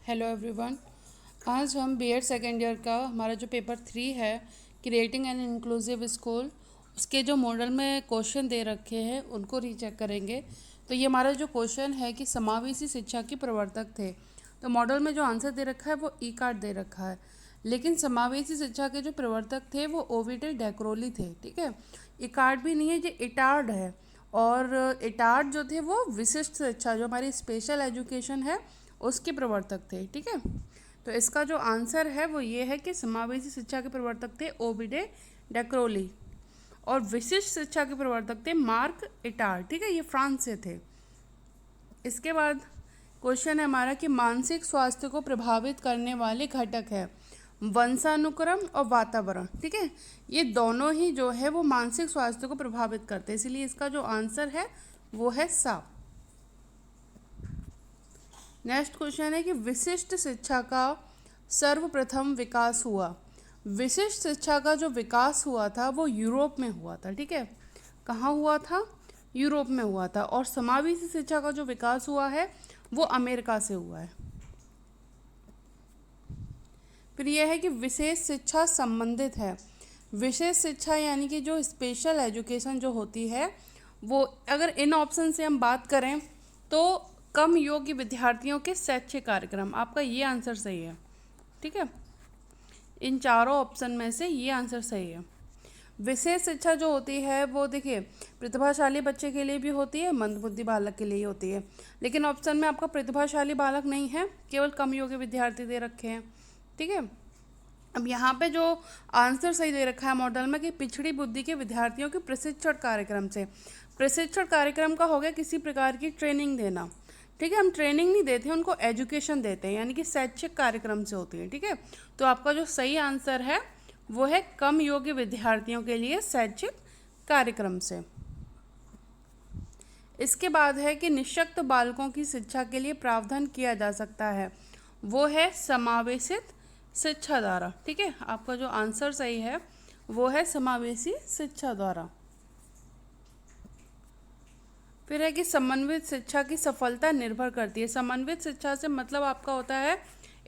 Hello everyone. आज हम BEd second year का हमारा जो पेपर 3 है, क्रिएटिंग एन इंक्लूसिव स्कूल, उसके जो मॉडल में क्वेश्चन दे रखे हैं उनको रीचेक करेंगे। तो ये हमारा जो क्वेश्चन है कि समावेशी शिक्षा के प्रवर्तक थे। तो मॉडल में जो आंसर दे रखा है वो ई कार्ड दे रखा है, लेकिन समावेशी शिक्षा के जो प्रवर्तक थे वो ओविडी डैक्रोली थे। ठीक है, ई कार्ड भी नहीं है, ये इटार्ड है। और इटार्ड जो थे वो विशिष्ट शिक्षा, जो हमारी स्पेशल एजुकेशन है, उसके प्रवर्तक थे। ठीक है, तो इसका जो आंसर है वो ये है कि समावेशी शिक्षा के प्रवर्तक थे ओविडी डैक्रोली और विशिष्ट शिक्षा के प्रवर्तक थे मार्क इटार्ड। ठीक है, ये फ्रांस से थे। इसके बाद क्वेश्चन है हमारा कि मानसिक स्वास्थ्य को प्रभावित करने वाले घटक है वंशानुक्रम और वातावरण। ठीक है, ये दोनों ही जो है वो मानसिक स्वास्थ्य को प्रभावित करते हैं, इसलिए इसका जो आंसर है वो है सा। नेक्स्ट क्वेश्चन है कि विशिष्ट शिक्षा का सर्वप्रथम विकास हुआ। विशिष्ट शिक्षा का जो विकास हुआ था वो यूरोप में हुआ था। ठीक है, कहाँ हुआ था? यूरोप में हुआ था। और समावेशी शिक्षा का जो विकास हुआ है वो अमेरिका से हुआ है। फिर यह है कि विशेष शिक्षा संबंधित है। विशेष शिक्षा यानी कि जो स्पेशल एजुकेशन जो होती है वो, अगर इन ऑप्शन से हम बात करें तो कम योग्य विद्यार्थियों के शैक्षिक कार्यक्रम, आपका ये आंसर सही है। ठीक है, इन चारों ऑप्शन में से ये आंसर सही है। विशेष शिक्षा जो होती है वो देखिए प्रतिभाशाली बच्चे के लिए भी होती है, मंदबुद्धि बालक के लिए ही होती है, लेकिन ऑप्शन में आपका प्रतिभाशाली बालक नहीं है, केवल कम योग्य विद्यार्थी दे रखे हैं। ठीक है, अब यहाँ पे जो आंसर सही दे रखा है मॉडल में कि पिछड़ी बुद्धि के विद्यार्थियों के प्रशिक्षण कार्यक्रम से। प्रशिक्षण कार्यक्रम का हो गया किसी प्रकार की ट्रेनिंग देना। ठीक है, हम ट्रेनिंग नहीं देते हैं, उनको एजुकेशन देते हैं, यानी कि शैक्षिक कार्यक्रम से होती है। ठीक है, तो आपका जो सही आंसर है वो है कम योग्य विद्यार्थियों के लिए शैक्षिक कार्यक्रम से। इसके बाद है कि निःशक्त बालकों की शिक्षा के लिए प्रावधान किया जा सकता है, वो है समावेशित शिक्षा द्वारा। ठीक है, आपका जो आंसर सही है वो है समावेशी शिक्षा द्वारा। फिर है कि समन्वित शिक्षा की सफलता निर्भर करती है। समन्वित शिक्षा से मतलब आपका होता है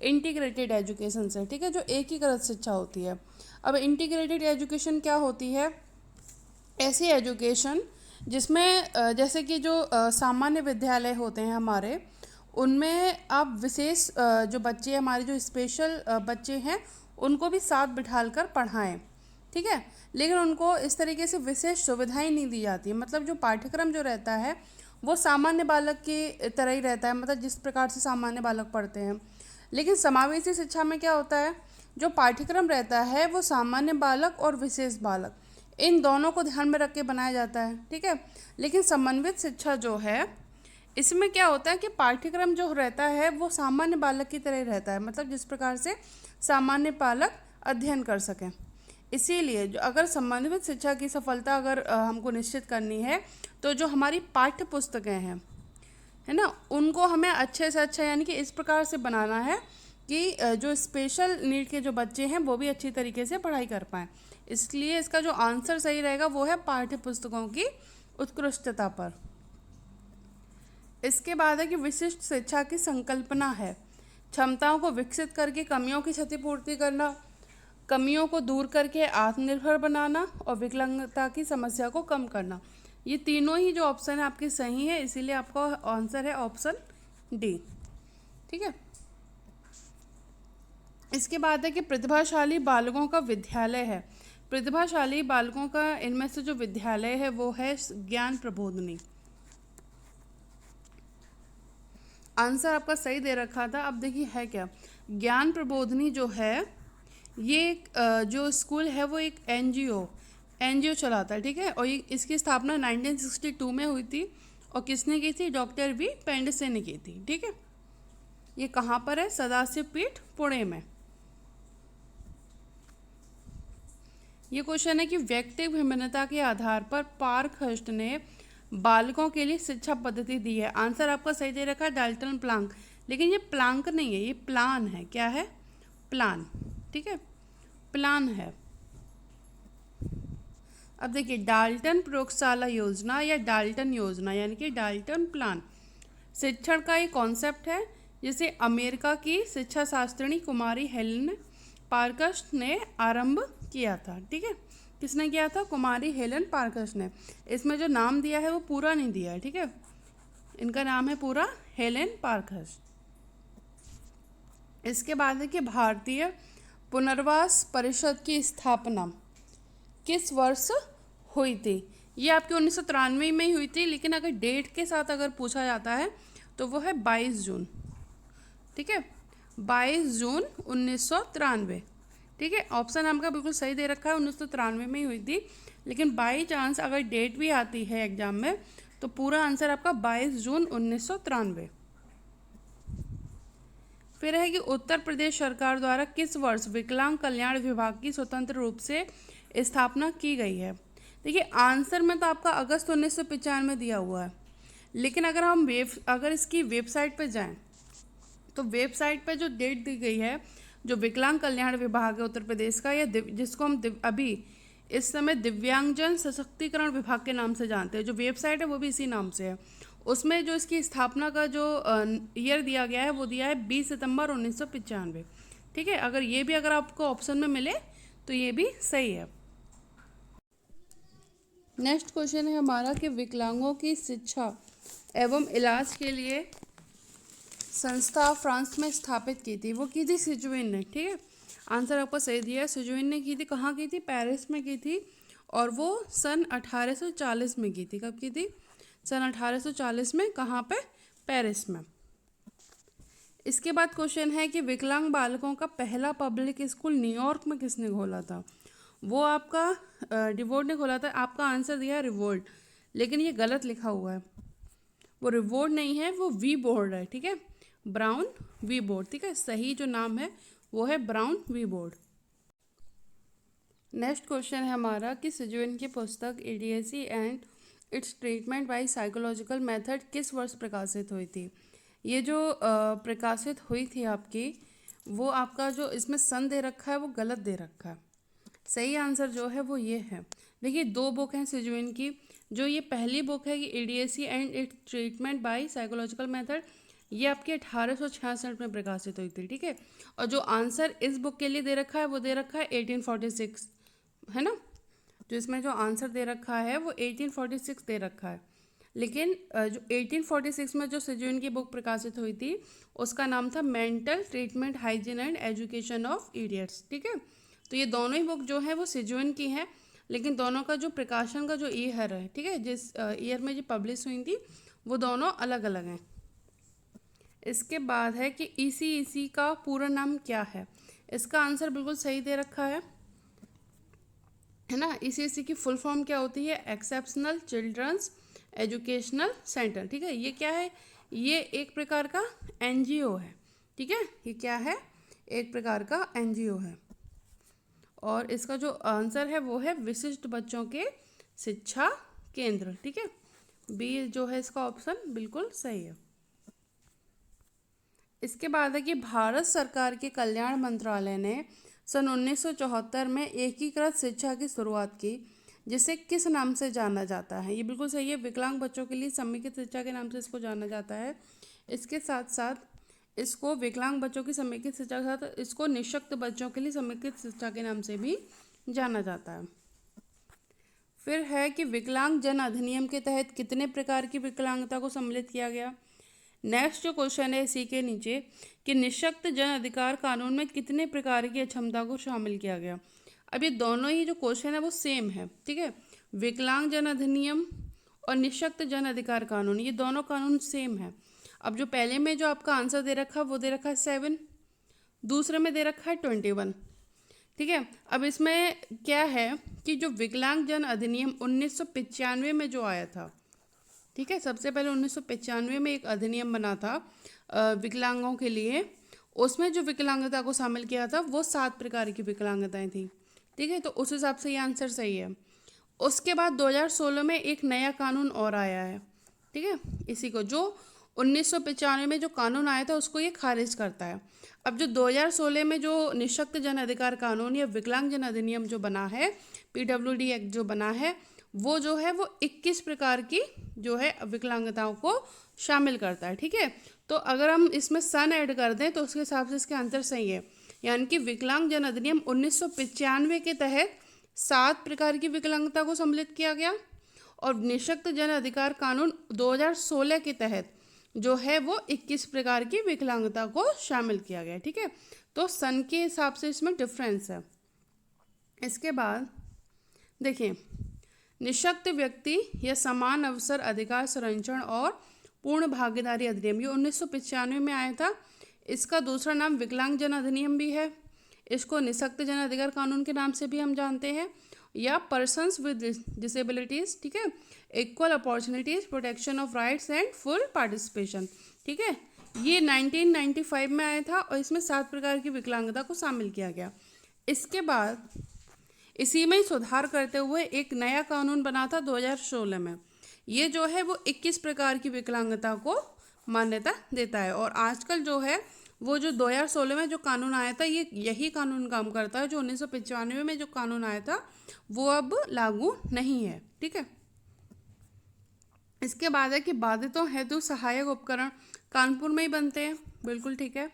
इंटीग्रेटेड एजुकेशन से। ठीक है, जो एकीकृत शिक्षा होती है। अब इंटीग्रेटेड एजुकेशन क्या होती है? ऐसी एजुकेशन जिसमें जैसे कि जो सामान्य विद्यालय होते हैं हमारे, उनमें आप विशेष जो बच्चे हमारे जो स्पेशल बच्चे हैं उनको भी साथ बिठाल कर पढ़ाएं। ठीक है, लेकिन उनको इस तरीके से विशेष सुविधाएं नहीं दी जाती। मतलब जो पाठ्यक्रम जो रहता है वो सामान्य बालक की तरह ही रहता है, मतलब जिस प्रकार से सामान्य बालक पढ़ते हैं। लेकिन समावेशी शिक्षा में क्या होता है, जो पाठ्यक्रम रहता है वो सामान्य बालक और विशेष बालक, इन दोनों को ध्यान में रख के बनाया जाता है। ठीक है, लेकिन समन्वित शिक्षा जो है इसमें क्या होता है कि पाठ्यक्रम जो रहता है वो सामान्य बालक की तरह ही रहता है, मतलब जिस प्रकार से सामान्य बालक अध्ययन कर सकें। इसीलिए जो अगर समन्वित शिक्षा की सफलता अगर हमको निश्चित करनी है तो जो हमारी पाठ्य पुस्तकें हैं, है ना, उनको हमें अच्छे से अच्छा यानी कि इस प्रकार से बनाना है कि जो स्पेशल नीड के जो बच्चे हैं वो भी अच्छी तरीके से पढ़ाई कर पाएँ। इसलिए इसका जो आंसर सही रहेगा वो है पाठ्य पुस्तकों की उत्कृष्टता पर। इसके बाद है कि विशिष्ट शिक्षा की संकल्पना है क्षमताओं को विकसित करके कमियों की क्षतिपूर्ति करना, कमियों को दूर करके आत्मनिर्भर बनाना और विकलांगता की समस्या को कम करना। ये तीनों ही जो ऑप्शन है आपके सही है, इसीलिए आपका आंसर है ऑप्शन डी। ठीक है, इसके बाद है कि प्रतिभाशाली बालकों का विद्यालय है। प्रतिभाशाली बालकों का इनमें से जो विद्यालय है वो है ज्ञान प्रबोधिनी। आंसर आपका सही दे रखा था। अब देखिए है क्या, ज्ञान प्रबोधिनी जो है ये जो स्कूल है वो एक एनजीओ चलाता है। ठीक है, और ये इसकी स्थापना 1962 में हुई थी। और किसने की थी? डॉक्टर वी पेंडसे ने की थी। ठीक है, ये कहाँ पर है? सदाशिव पीठ, पुणे में। ये क्वेश्चन है कि व्यक्तिगत विभिन्नता के आधार पर पार्कहर्स्ट ने बालकों के लिए शिक्षा पद्धति दी है। आंसर आपका सही दे रखा है डाल्टन प्लांक, लेकिन ये प्लांक नहीं है, ये प्लान है। क्या है? प्लान। ठीक है, प्लान है। अब देखिए डाल्टन प्रयोगशाला योजना या डाल्टन योजना यानी कि डाल्टन प्लान शिक्षण का एक कॉन्सेप्ट है जैसे अमेरिका की शिक्षा शास्त्रिणी कुमारी हेलेन पार्कस्ट ने आरंभ किया था। ठीक है, किसने किया था? कुमारी हेलेन पार्कस्ट ने। इसमें जो नाम दिया है वो पूरा नहीं दिया है। ठीक है, इनका नाम है पूरा हेलेन पार्कस्ट। इसके बाद है कि भारतीय पुनर्वास परिषद की स्थापना किस वर्ष हुई थी? ये आपके 1993 में ही हुई थी, लेकिन अगर डेट के साथ अगर पूछा जाता है तो वो है 22 जून। ठीक है, 22 जून 1993। ठीक है, ऑप्शन आपका बिल्कुल सही दे रखा है, 1993 में ही हुई थी, लेकिन बाई चांस अगर डेट भी आती है एग्जाम में तो पूरा आंसर आपका 22 जून 1993। फिर है कि उत्तर प्रदेश सरकार द्वारा किस वर्ष विकलांग कल्याण विभाग की स्वतंत्र रूप से स्थापना की गई है? देखिए, आंसर में तो आपका अगस्त 1995 दिया हुआ है, लेकिन अगर हम अगर इसकी वेबसाइट पे जाएं तो वेबसाइट पे जो डेट दी गई है, जो विकलांग कल्याण विभाग है उत्तर प्रदेश का, या जिसको हम अभी इस समय दिव्यांगजन सशक्तिकरण विभाग के नाम से जानते हैं, जो वेबसाइट है वो भी इसी नाम से है, उसमें जो इसकी स्थापना का जो ईयर दिया गया है वो दिया है 20 सितंबर 1995। ठीक है, अगर ये भी अगर आपको ऑप्शन में मिले तो ये भी सही है। नेक्स्ट क्वेश्चन है हमारा कि विकलांगों की शिक्षा एवं इलाज के लिए संस्था फ्रांस में स्थापित की थी, वो की थी सिजुइन ने। ठीक है, आंसर आपको सही दिया है, सिजुइन ने की थी। कहाँ की थी? पेरिस में की थी, और वो सन 1840 में की थी। कब की थी? सन 1840 में। कहाँ पे? पेरिस में। इसके बाद क्वेश्चन है कि विकलांग बालकों का पहला पब्लिक स्कूल न्यूयॉर्क में किसने खोला था? वो आपका डिवोल्ट ने खोला था। आपका आंसर दिया है रिवोल्ट, लेकिन ये गलत लिखा हुआ है, वो रिवोल्ट नहीं है, वो वी बोर्ड है। ठीक है, ब्राउन वी बोर्ड। ठीक है, सही जो नाम है वो है brown v board. Next question है हमारा कि सिजुइन की पुस्तक ADAC and its treatment by psychological method किस वर्ष प्रकाशित हुई थी? ये जो प्रकाशित हुई थी आपकी, वो आपका जो इसमें सन दे रखा है वो गलत दे रखा है। सही आंसर जो है वो ये है। देखिए, दो बुक हैं सिजुइन की। जो ये पहली बुक है कि ADAC and its treatment by psychological method, ये आपके 1866 में प्रकाशित हुई थी। ठीक है, और जो आंसर इस बुक के लिए दे रखा है वो दे रखा है 1846, है ना? जो इसमें जो आंसर दे रखा है वो 1846 दे रखा है, लेकिन जो 1846 में जो सिजुइन की बुक प्रकाशित हुई थी उसका नाम था mental treatment hygiene and education of idiots. ठीक है, तो ये दोनों ही बुक जो है वो सिजुइन की है, लेकिन दोनों का जो प्रकाशन का जो ईयर है, ठीक है, जिस ईयर में जो पब्लिश हुई थी वो दोनों अलग अलग हैं। इसके बाद है कि ईसीईसी का पूरा नाम क्या है? इसका आंसर बिल्कुल सही दे रखा है ना? ईसीईसी की फुल फॉर्म क्या होती है? Exceptional children's educational centre. ठीक है, ये क्या है? ये एक प्रकार का एनजीओ है। ठीक है, ये क्या है? एक प्रकार का एनजीओ है, और इसका जो आंसर है वो है विशिष्ट बच्चों के शिक्षा केंद्र। ठीक है, बी जो है इसका ऑप्शन बिल्कुल सही है। इसके बाद है कि भारत सरकार के कल्याण मंत्रालय ने सन 1974 में एकीकृत शिक्षा की शुरुआत की, जिसे किस नाम से जाना जाता है? ये बिल्कुल सही है, विकलांग बच्चों के लिए समेकित शिक्षा के नाम से इसको जाना जाता है। इसके साथ साथ इसको विकलांग बच्चों की समेकित शिक्षा के साथ इसको निःशक्त बच्चों के लिए समेकित शिक्षा के नाम से भी जाना जाता है। फिर है कि विकलांग जन अधिनियम के तहत कितने प्रकार की विकलांगता को सम्मिलित किया गया? नेक्स्ट जो क्वेश्चन है इसी के नीचे कि निःशक्त जन अधिकार कानून में कितने प्रकार की अक्षमता को शामिल किया गया? अब ये दोनों ही जो क्वेश्चन है वो सेम है। ठीक है, विकलांग जन अधिनियम और निःशक्त जन अधिकार कानून, ये दोनों कानून सेम है। अब जो पहले में जो आपका आंसर दे रखा है वो दे रखा है 7, दूसरे में दे रखा है 21। ठीक है, अब इसमें क्या है कि जो विकलांग जन अधिनियम 1995 में जो आया था, ठीक है, सबसे पहले 1995 में एक अधिनियम बना था विकलांगों के लिए। उसमें जो विकलांगता को शामिल किया था वो 7 प्रकार की विकलांगताएं थी। ठीक है, तो उस हिसाब से ये आंसर सही है। उसके बाद 2016 में एक नया कानून और आया है। ठीक है, इसी को जो 1995 में जो कानून आया था उसको ये खारिज करता है। अब जो 2016 में जो निःशक्त जन अधिकार कानून या विकलांग जन अधिनियम जो बना है, पीडब्ल्यूडी एक्ट जो बना है, वो जो है वो 21 प्रकार की जो है विकलांगताओं को शामिल करता है। ठीक है, तो अगर हम इसमें सन ऐड कर दें तो उसके हिसाब से इसके आंसर सही है। यानी कि विकलांग जन अधिनियम 1995 के तहत 7 प्रकार की विकलांगता को सम्मिलित किया गया, और निःशक्त जन अधिकार कानून 2016 के तहत जो है वो 21 प्रकार की विकलांगता को शामिल किया गया। ठीक है, तो सन के हिसाब से इसमें डिफरेंस है। इसके बाद देखिए, निःशक्त व्यक्ति या समान अवसर अधिकार संरक्षण और पूर्ण भागीदारी अधिनियम, ये 1995 में आया था। इसका दूसरा नाम विकलांग जन अधिनियम भी है। इसको निःशक्त जन अधिकार कानून के नाम से भी हम जानते हैं, या पर्सन्स विद डिसेबिलिटीज। ठीक है, equal opportunities, protection of rights and full participation. ठीक है, ये 1995 में आया था और इसमें 7 प्रकार की विकलांगता को शामिल किया गया। इसके बाद इसी में ही सुधार करते हुए एक नया कानून बना था 2016 में। ये जो है वो 21 प्रकार की विकलांगता को मान्यता देता है, और आजकल जो है वो जो 2016 में जो कानून आया था ये यही कानून काम करता है। जो 1995 में जो कानून आया था वो अब लागू नहीं है। ठीक है, इसके बाद है कि बाधितों हेतु सहायक उपकरण कानपुर में ही बनते हैं। बिल्कुल ठीक है,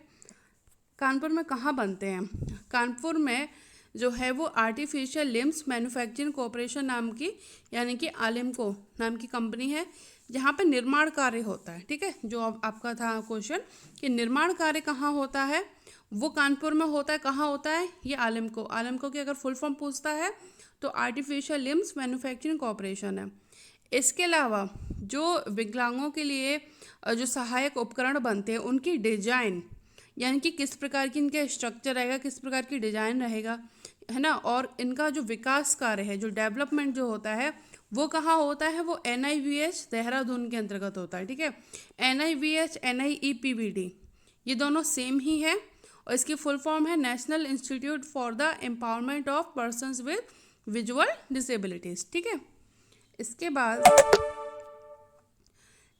कानपुर में कहाँ बनते हैं? कानपुर में जो है वो आर्टिफिशियल लिम्स मैन्युफैक्चरिंग कॉरपोरेशन नाम की, यानी कि आलिमको नाम की कंपनी है, जहाँ पे निर्माण कार्य होता है। ठीक है, जो आपका था क्वेश्चन कि निर्माण कार्य कहाँ होता है, वो कानपुर में होता है। कहाँ होता है? ये आलिमको। आलिमको की अगर फुल फॉर्म पूछता है तो आर्टिफिशियल लिम्स मैन्युफैक्चरिंग कॉरपोरेशन है। इसके अलावा जो विकलांगों के लिए जो सहायक उपकरण बनते हैं उनकी डिजाइन, यानी कि किस प्रकार की इनका स्ट्रक्चर रहेगा, किस प्रकार की डिजाइन रहेगा, है ना, और इनका जो विकास कार्य है, जो डेवलपमेंट जो होता है वो कहाँ होता है? वो NIVH देहरादून के अंतर्गत होता है। ठीक है, NIVH NIEPVD ये दोनों सेम ही है, और इसकी फुल फॉर्म है national institute for the empowerment of persons with visual disabilities. ठीक है, इसके बाद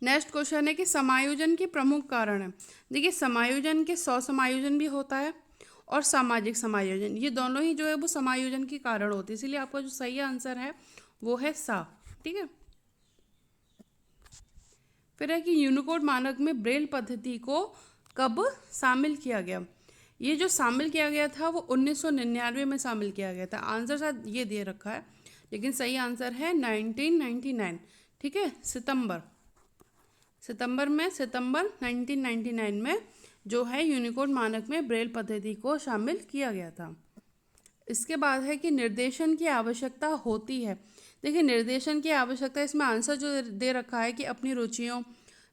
नेक्स्ट क्वेश्चन है कि समायोजन के प्रमुख कारण है। देखिए, समायोजन के समायोजन भी होता है और सामाजिक समायोजन, ये दोनों ही जो है वो समायोजन के कारण होते हैं, इसीलिए आपका जो सही आंसर है वो है सा। ठीक है, फिर है कि यूनिकोड मानक में ब्रेल पद्धति को कब शामिल किया गया? ये जो शामिल किया गया था वो 1999 में शामिल किया गया था। आंसर शायद ये दे रखा है, लेकिन सही आंसर है 1999। ठीक है, सितंबर 1999 में जो है यूनिकोड मानक में ब्रेल पद्धति को शामिल किया गया था। इसके बाद है कि निर्देशन की आवश्यकता होती है। देखिए, निर्देशन की आवश्यकता, इसमें आंसर जो दे रखा है कि अपनी रुचियों,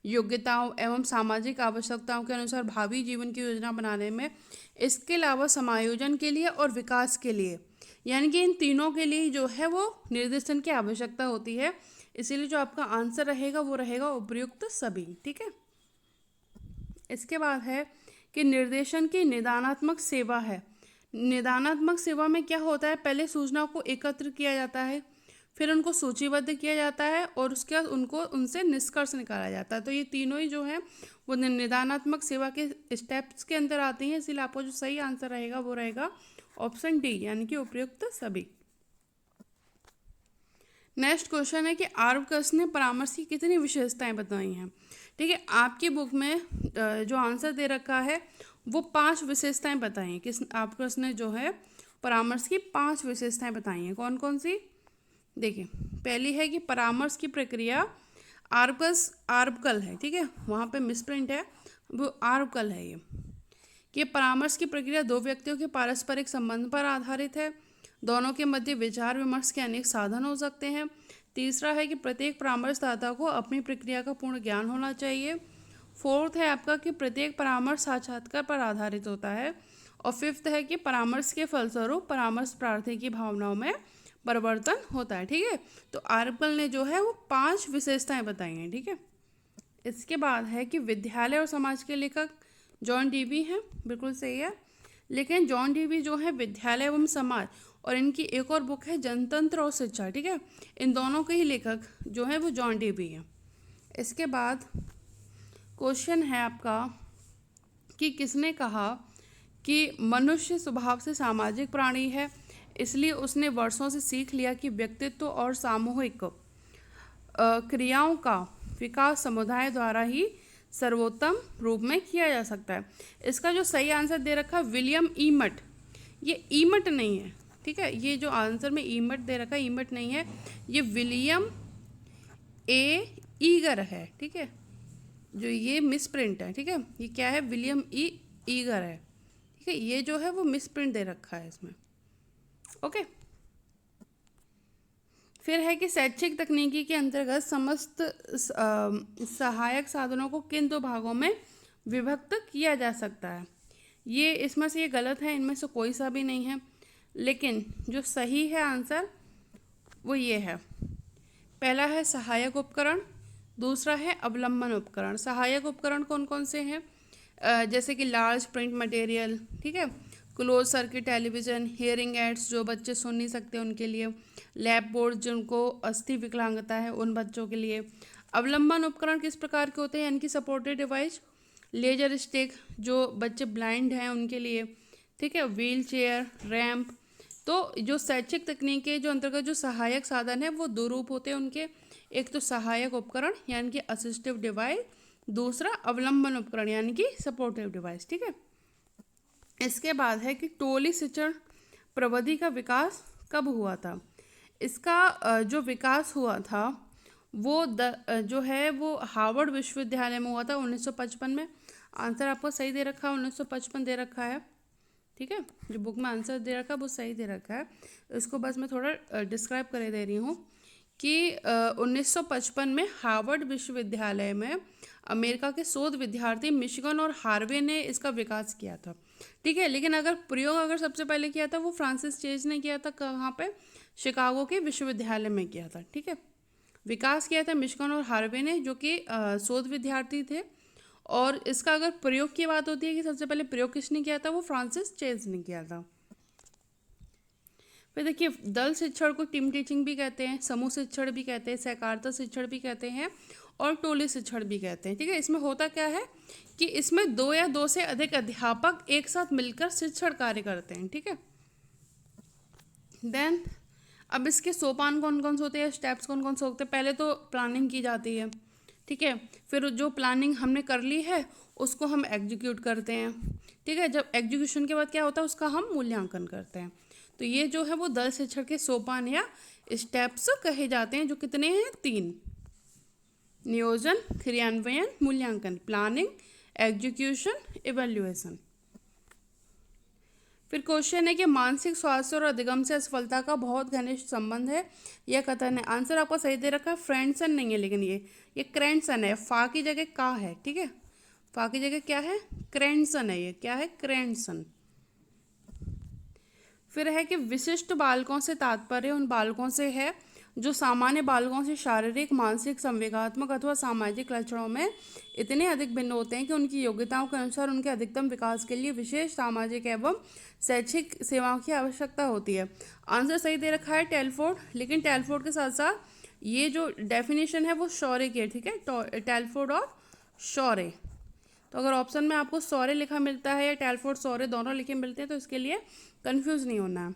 योग्यताओं एवं सामाजिक आवश्यकताओं के अनुसार भावी जीवन की योजना बनाने में, इसके अलावा समायोजन के लिए और विकास के लिए, यानी कि इन तीनों के लिए जो है वो निर्देशन की आवश्यकता होती है। इसीलिए जो आपका आंसर रहेगा वो रहेगा उपयुक्त सभी। ठीक है, इसके बाद है कि निर्देशन की निदानात्मक सेवा है। निदानात्मक सेवा में क्या होता है? पहले सूचना को एकत्र किया जाता है, फिर उनको सूचीबद्ध किया जाता है, और उसके बाद उनसे निष्कर्ष निकाला जाता है। तो ये तीनों ही जो है वो निदानात्मक सेवा के स्टेप्स के अंदर आती हैं, इसीलिए आपको जो सही आंसर रहेगा वो रहेगा ऑप्शन डी, यानी कि उपयुक्त सभी। नेक्स्ट क्वेश्चन है कि आर्वकस ने परामर्श की कितनी विशेषताएं बताई हैं? ठीक है, आपकी बुक में जो आंसर दे रखा है वो 5 विशेषताएं बताई हैं। किस आर्वकस ने जो है परामर्श की 5 विशेषताएं बताई हैं। कौन कौन सी? देखिए, पहली है कि परामर्श की प्रक्रिया आर्वकल है। ठीक है, वहाँ पे मिसप्रिंट है, वो आर्वकल है। ये परामर्श की प्रक्रिया 2 व्यक्तियों के पारस्परिक संबंध पर आधारित है। दोनों के मध्य विचार विमर्श के अनेक साधन हो सकते हैं। तीसरा है कि प्रत्येक परामर्शदाता को अपनी प्रक्रिया का पूर्ण ज्ञान होना चाहिए। फोर्थ है आपका कि प्रत्येक परामर्श साक्षात्कार पर आधारित होता है। और फिफ्थ है कि परामर्श के फलस्वरूप परामर्श प्रार्थी की भावनाओं में परिवर्तन होता है। ठीक है, तो आर्वकल ने जो है वो 5 विशेषताएं बताई हैं। ठीक है, इसके बाद है कि विद्यालय और समाज के लेखक जॉन डीवी हैं। बिल्कुल सही है, लेकिन जॉन डीवी जो है विद्यालय एवं समाज, और इनकी एक और बुक है जनतंत्र और शिक्षा। ठीक है, इन दोनों के ही लेखक जो है वो जॉन डीवी हैं। इसके बाद क्वेश्चन है आपका कि किसने कहा कि मनुष्य स्वभाव से सामाजिक प्राणी है, इसलिए उसने वर्षों से सीख लिया कि व्यक्तित्व और सामूहिक क्रियाओं का विकास समुदाय द्वारा ही सर्वोत्तम रूप में किया जा सकता है। इसका जो सही आंसर दे रखा है विलियम ईमट, ये ईमट नहीं है, ठीक है, ये जो आंसर में ईमट दे रखा है ईमट नहीं है, ये विलियम ए ईगर है, ठीक है, जो ये मिस प्रिंट है, ठीक है, ये क्या है, विलियम ई ईगर है, ठीक है, ये जो है वो मिस प्रिंट दे रखा है इसमें। ओके, फिर है कि शैक्षिक तकनीकी के अंतर्गत समस्त सहायक साधनों को किन दो भागों में विभक्त किया जा सकता है। ये इसमें से ये गलत है, इनमें से कोई सा भी नहीं है, लेकिन जो सही है आंसर वो ये है। पहला है सहायक उपकरण, दूसरा है अवलंबन उपकरण। सहायक उपकरण कौन कौन से हैं, जैसे कि लार्ज प्रिंट मटेरियल, ठीक है, close circuit television, hearing aids जो बच्चे सुन नहीं सकते उनके लिए, लैप बोर्ड जिनको अस्थि विकलांगता है उन बच्चों के लिए। अवलंबन उपकरण किस प्रकार के होते हैं, यानी कि सपोर्टेड डिवाइस, लेजर स्टिक जो बच्चे ब्लाइंड हैं उनके लिए, ठीक है, व्हील चेयर, रैम्प। तो जो शैक्षिक तकनीक के जो अंतर्गत जो सहायक साधन है वो दो रूप होते हैं उनके, एक तो सहायक उपकरण यानी कि असिस्टिव डिवाइस, दूसरा अवलंबन उपकरण यानी कि सपोर्टिव डिवाइस, ठीक है। इसके बाद है कि टोली शिक्षण प्रविधि का विकास कब हुआ था। इसका जो विकास हुआ था वो जो है वो हार्वर्ड विश्वविद्यालय में हुआ था 1955 में। आंसर आपको सही दे रखा है, 1955 दे रखा है, ठीक है, जो बुक में आंसर दे रखा है वो सही दे रखा है। इसको बस मैं थोड़ा डिस्क्राइब कर दे रही हूँ कि 1955 में हार्वर्ड विश्वविद्यालय में अमेरिका के शोध विद्यार्थी मिशिगन और हार्वे ने इसका विकास किया था, ठीक है। लेकिन अगर प्रयोग सबसे पहले किया था वो फ्रांसिस चेज ने किया था, कहाँ पे, शिकागो के विश्वविद्यालय में किया था, ठीक है। विकास किया था मिशिगन और हार्वे ने जो कि शोध विद्यार्थी थे। और इसका अगर प्रयोग की बात होती है कि सबसे पहले प्रयोग किसने किया था, वो फ्रांसिस चेज ने किया था। फिर देखिए, दल शिक्षण को टीम टीचिंग भी कहते हैं, समूह शिक्षण भी कहते हैं, सहकारिता शिक्षण भी कहते हैं और टोली शिक्षण भी कहते हैं, ठीक है। इसमें होता क्या है कि इसमें दो या दो से अधिक अध्यापक एक साथ मिलकर शिक्षण कार्य करते हैं, ठीक है। देन अब इसके सोपान कौन कौन से होते हैं, स्टेप्स कौन कौन से होते हैं। पहले तो प्लानिंग की जाती है, ठीक है, फिर जो प्लानिंग हमने कर ली है उसको हम एग्जीक्यूट करते हैं, ठीक है। जब एग्जीक्यूशन के बाद क्या होता है उसका हम मूल्यांकन करते हैं। तो ये जो है वो दल शिक्षण के सोपान या स्टेप्स कहे जाते हैं, जो कितने हैं, 3, नियोजन, क्रियान्वयन, मूल्यांकन, प्लानिंग, एग्जीक्यूशन, इवैल्यूएशन। फिर क्वेश्चन है कि मानसिक स्वास्थ्य और अधिगम से असफलता का बहुत घनिष्ठ संबंध है, यह कथन है। आंसर आपको सही दे रखा है, फ्रेंडसन नहीं है, लेकिन ये क्रेंडसन है, फा की जगह का है, ठीक है, फा की जगह क्या है, क्रेंडसन है, ये क्या है, क्रेंडसन। फिर है कि विशिष्ट बालकों से तात्पर्य उन बालकों से है जो सामान्य बालकों से शारीरिक, मानसिक, संवेगात्मक अथवा सामाजिक लक्षणों में इतने अधिक भिन्न होते हैं कि उनकी योग्यताओं के अनुसार उनके अधिकतम विकास के लिए विशेष सामाजिक एवं शैक्षिक सेवाओं की आवश्यकता होती है। आंसर सही दे रखा है टेलफोर्ड, लेकिन टेलफोर्ड के साथ साथ ये जो डेफिनेशन है वो शौर्य की है, ठीक है, टेलफोर्ड और शौर्य। तो अगर ऑप्शन में आपको शौर्य लिखा मिलता है या टेलफोर्ड शौर्य दोनों लिखे मिलते हैं तो इसके लिए कंफ्यूज नहीं होना है।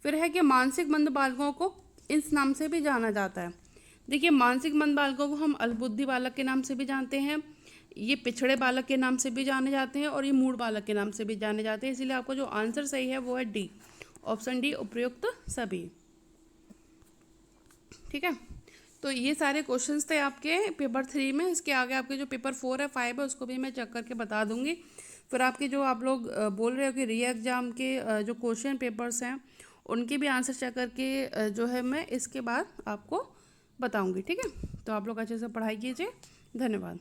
फिर है कि मानसिक मंद बालकों को इस नाम से भी जाना जाता है। देखिए, मानसिक मंद बालकों को हम अल्पबुद्धि बालक के नाम से भी जानते हैं, ये पिछड़े बालक के नाम से भी जाने जाते हैं और ये मूढ़ बालक के नाम से भी जाने जाते हैं। इसीलिए आपको जो आंसर सही है वो है डी, ऑप्शन डी, उपयुक्त सभी, ठीक है। तो ये सारे क्वेश्चंस थे आपके पेपर 3 में। इसके आगे आपके जो पेपर 4 है 5 है उसको भी मैं चेक करके बता दूंगी। फिर आपके जो आप लोग बोल रहे हो कि री एग्ज़ाम के जो क्वेश्चन पेपर्स हैं उनके भी आंसर चेक करके जो है मैं इसके बाद आपको बताऊंगी, ठीक है। तो आप लोग अच्छे से पढ़ाई कीजिए, धन्यवाद।